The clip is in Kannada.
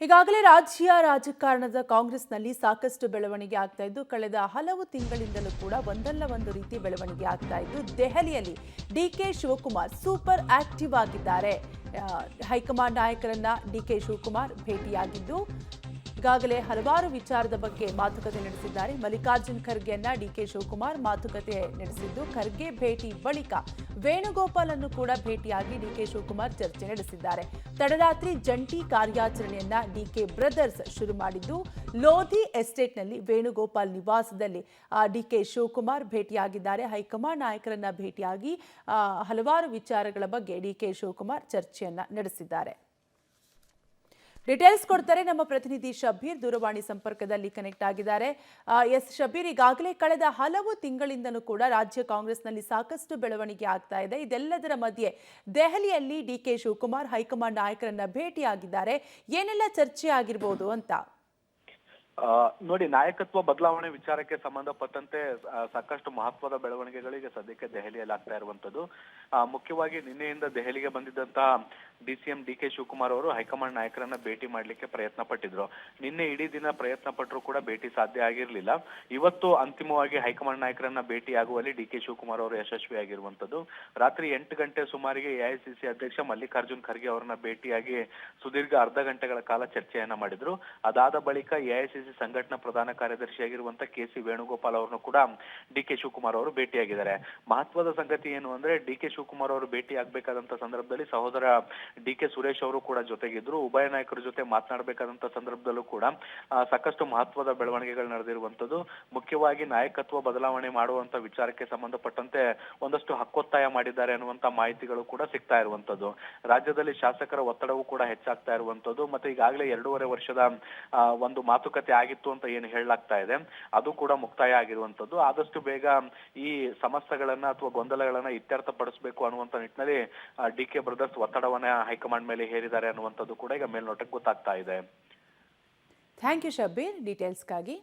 ಈಗಾಗಲೇ ರಾಜ್ಯ ರಾಜಕಾರಣದ ಕಾಂಗ್ರೆಸ್ನಲ್ಲಿ ಸಾಕಷ್ಟು ಬೆಳವಣಿಗೆ ಆಗ್ತಾ ಇದ್ದು ಕಳೆದ ಹಲವು ತಿಂಗಳಿಂದಲೂ ಕೂಡ ಒಂದಲ್ಲ ಒಂದು ರೀತಿ ಬೆಳವಣಿಗೆ ಆಗ್ತಾ ಇದ್ದು ದೆಹಲಿಯಲ್ಲಿ ಡಿಕೆ ಶಿವಕುಮಾರ್ ಸೂಪರ್ ಆಕ್ಟಿವ್ ಆಗಿದ್ದಾರೆ. ಹೈಕಮಾಂಡ್ ನಾಯಕರನ್ನ ಡಿಕೆ ಶಿವಕುಮಾರ್ ಭೇಟಿಯಾಗಿದ್ದು ಈಗಾಗಲೇ ಹಲವಾರು ವಿಚಾರದ ಬಗ್ಗೆ ಮಾತುಕತೆ ನಡೆಸಿದ್ದಾರೆ. ಮಲ್ಲಿಕಾರ್ಜುನ್ ಖರ್ಗೆಯನ್ನ ಡಿಕೆ ಶಿವಕುಮಾರ್ ಮಾತುಕತೆ ನಡೆಸಿದ್ದು ಖರ್ಗೆ ಭೇಟಿ ಬಳಿಕ ವೇಣುಗೋಪಾಲ್ ಅನ್ನು ಕೂಡ ಭೇಟಿಯಾಗಿ ಡಿಕೆ ಶಿವಕುಮಾರ್ ಚರ್ಚೆ ನಡೆಸಿದ್ದಾರೆ. ತಡರಾತ್ರಿ ಜಂಟಿ ಕಾರ್ಯಾಚರಣೆಯನ್ನ ಡಿಕೆ ಬ್ರದರ್ಸ್ ಶುರು ಮಾಡಿದ್ದು ಲೋಧಿ ಎಸ್ಟೇಟ್ನಲ್ಲಿ ವೇಣುಗೋಪಾಲ್ ನಿವಾಸದಲ್ಲಿ ಡಿಕೆ ಶಿವಕುಮಾರ್ ಭೇಟಿಯಾಗಿದ್ದಾರೆ. ಹೈಕಮಾಂಡ್ ನಾಯಕರನ್ನ ಭೇಟಿಯಾಗಿ ಹಲವಾರು ವಿಚಾರಗಳ ಬಗ್ಗೆ ಡಿಕೆ ಶಿವಕುಮಾರ್ ಚರ್ಚೆಯನ್ನ ನಡೆಸಿದ್ದಾರೆ. ಡೀಟೇಲ್ಸ್ ಕೊಡ್ತಾರೆ ನಮ್ಮ ಪ್ರತಿನಿಧಿ ಶಬೀರ್, ದೂರವಾಣಿ ಸಂಪರ್ಕದಲ್ಲಿ ಕನೆಕ್ಟ್ ಆಗಿದ್ದಾರೆ. ಎಸ್ ಶಬೀರ್, ಈಗಾಗಲೇ ಕಳೆದ ಹಲವು ತಿಂಗಳಿಂದಲೂ ಕೂಡ ರಾಜ್ಯ ಕಾಂಗ್ರೆಸ್ನಲ್ಲಿ ಸಾಕಷ್ಟು ಬೆಳವಣಿಗೆ ಆಗ್ತಾ ಇದೆ. ಇದೆಲ್ಲದರ ಮಧ್ಯೆ ದೆಹಲಿಯಲ್ಲಿ ಡಿಕೆ ಶಿವಕುಮಾರ್ ಹೈಕಮಾಂಡ್ ನಾಯಕರನ್ನ ಭೇಟಿಯಾಗಿದ್ದಾರೆ. ಏನೆಲ್ಲ ಚರ್ಚೆ ಆಗಿರ್ಬೋದು ಅಂತ? ನೋಡಿ, ನಾಯಕತ್ವ ಬದಲಾವಣೆ ವಿಚಾರಕ್ಕೆ ಸಂಬಂಧಪಟ್ಟಂತೆ ಸಾಕಷ್ಟು ಮಹತ್ವದ ಬೆಳವಣಿಗೆಗಳಿಗೆ ಸದ್ಯಕ್ಕೆ ದೆಹಲಿಯಲ್ಲಿ ಆಗ್ತಾ ಇರುವಂತದ್ದು. ಮುಖ್ಯವಾಗಿ ನಿನ್ನೆಯಿಂದ ದೆಹಲಿಗೆ ಬಂದಿದ್ದಂತಹ ಡಿಸಿಎಂ ಡಿಕೆ ಶಿವಕುಮಾರ್ ಅವರು ಹೈಕಮಾಂಡ್ ನಾಯಕರನ್ನ ಭೇಟಿ ಮಾಡ್ಲಿಕ್ಕೆ ಪ್ರಯತ್ನ ಪಟ್ಟಿದ್ರು. ನಿನ್ನೆ ಇಡೀ ದಿನ ಪ್ರಯತ್ನ ಪಟ್ಟರು ಕೂಡ ಭೇಟಿ ಸಾಧ್ಯ ಆಗಿರ್ಲಿಲ್ಲ. ಇವತ್ತು ಅಂತಿಮವಾಗಿ ಹೈಕಮಾಂಡ್ ನಾಯಕರನ್ನ ಭೇಟಿ ಆಗುವಲ್ಲಿ ಡಿಕೆ ಶಿವಕುಮಾರ್ ಅವರು ಯಶಸ್ವಿಯಾಗಿರುವಂತದ್ದು. ರಾತ್ರಿ 8 ಗಂಟೆ ಸುಮಾರಿಗೆ ಎಐಸಿಸಿ ಅಧ್ಯಕ್ಷ ಮಲ್ಲಿಕಾರ್ಜುನ್ ಖರ್ಗೆ ಅವರನ್ನ ಭೇಟಿಯಾಗಿ ಸುದೀರ್ಘ ಅರ್ಧ ಗಂಟೆಗಳ ಕಾಲ ಚರ್ಚೆಯನ್ನ ಮಾಡಿದ್ರು. ಅದಾದ ಬಳಿಕ ಎಐಸಿಸಿ ಸಂಘಟನಾ ಪ್ರಧಾನ ಕಾರ್ಯದರ್ಶಿಯಾಗಿರುವಂತಹ ಕೆಸಿ ವೇಣುಗೋಪಾಲ್ ಅವರನ್ನು ಕೂಡ ಡಿಕೆ ಶಿವಕುಮಾರ್ ಅವರು ಭೇಟಿಯಾಗಿದ್ದಾರೆ. ಮಹತ್ವದ ಸಂಗತಿ ಏನು ಅಂದ್ರೆ ಡಿಕೆ ಶಿವಕುಮಾರ್ ಅವರು ಭೇಟಿ ಆಗ್ಬೇಕಾದಂತ ಸಂದರ್ಭದಲ್ಲಿ ಸಹೋದರ ಡಿಕೆ ಸುರೇಶ್ ಅವರು ಕೂಡ ಜೊತೆಗಿದ್ರು. ಉಭಯ ನಾಯಕರ ಜೊತೆ ಮಾತನಾಡಬೇಕಾದಂತ ಸಂದರ್ಭದಲ್ಲೂ ಕೂಡ ಸಾಕಷ್ಟು ಮಹತ್ವದ ಬೆಳವಣಿಗೆಗಳು ನಡೆದಿರುವಂತದ್ದು. ಮುಖ್ಯವಾಗಿ ನಾಯಕತ್ವ ಬದಲಾವಣೆ ಮಾಡುವಂತ ವಿಚಾರಕ್ಕೆ ಸಂಬಂಧಪಟ್ಟಂತೆ ಒಂದಷ್ಟು ಹಕ್ಕೊತ್ತಾಯ ಮಾಡಿದ್ದಾರೆ ಅನ್ನುವಂತ ಮಾಹಿತಿಗಳು ಕೂಡ ಸಿಗ್ತಾ ಇರುವಂತದ್ದು. ರಾಜ್ಯದಲ್ಲಿ ಶಾಸಕರ ಒತ್ತಡವೂ ಕೂಡ ಹೆಚ್ಚಾಗ್ತಾ ಇರುವಂತದ್ದು. ಮತ್ತೆ ಈಗಾಗಲೇ 2.5 ವರ್ಷದ ಒಂದು ಮಾತುಕತೆ ಆಗಿತ್ತು ಅಂತ ಏನು ಹೇಳಲಾಗ್ತಾ ಇದೆ, ಅದು ಕೂಡ ಮುಕ್ತಾಯ ಆಗಿರುವಂತದ್ದು. ಆದಷ್ಟು ಬೇಗ ಈ ಸಮಸ್ಯೆಗಳನ್ನ ಅಥವಾ ಗೊಂದಲಗಳನ್ನ ಇತ್ಯರ್ಥಪಡಿಸಬೇಕು ಅನ್ನುವಂತ ನಿಟ್ಟಿನಲ್ಲಿ ಡಿಕೆ ಬ್ರದರ್ಸ್ ಒತ್ತಡವನ್ನ ಹೈಕಮಾಂಡ್ ಮೇಲೆ ಹೇರಿದ್ದಾರೆ ಅನ್ನುವಂಥದ್ದು ಕೂಡ ಈಗ ಮೇಲ್ನೋಟಕ್ಕೆ ಗೊತ್ತಾಗ್ತಾ ಇದೆ. Thank you Shabeer, ಡೀಟೇಲ್ಸ್ಗಾಗಿ.